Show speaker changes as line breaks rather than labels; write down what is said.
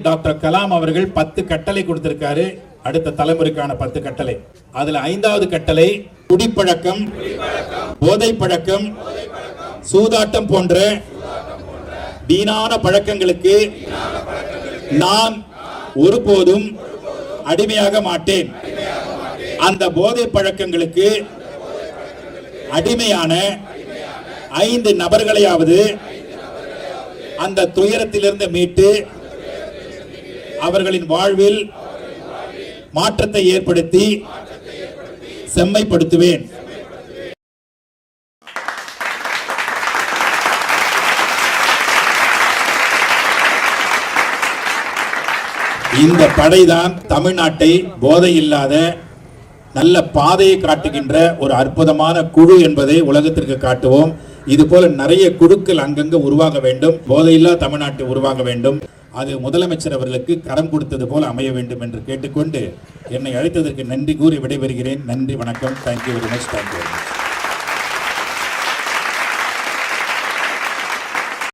Doctor Kalam அவர்கள் 10 கட்டளை கொடுத்திருக்காரு. அடுத்த தலைமுறைக்கான 10 கட்டளை. அதுல 5வது கட்டளை குடிப்பழக்கம், போதை பழக்கம், சூதாட்டம் போன்ற வீணான பழக்கங்களுக்கு நான் ஒருபோதும் அடிமையாக மாட்டேன். அந்த போதை பழக்கங்களுக்கு அடிமையான 5 நபர்களையாவது அந்த துயரத்திலிருந்து மீட்டு அவர்களின் வாழ்வில் மாற்றத்தை ஏற்படுத்தி செம்மைப்படுத்துவேன். இந்த படைதான் தமிழ்நாட்டை போதை இல்லாத நல்ல பாதையை காட்டுகின்ற ஒரு அற்புதமான குழு என்பதை உலகத்திற்கு காட்டுவோம். இது போல நிறைய குழுக்கள் அங்கங்க உருவாக வேண்டும். போதையில்லா தமிழ்நாட்டை உருவாக வேண்டும். அது முதலமைச்சர் அவர்களுக்கு கரம் கொடுத்தது போல அமைய வேண்டும் என்று கேட்டுக்கொண்டு என்னை அழைத்ததற்கு நன்றி கூறி விடைபெறுகிறேன். நன்றி, வணக்கம். Thank you very much. தேங்க்யூ.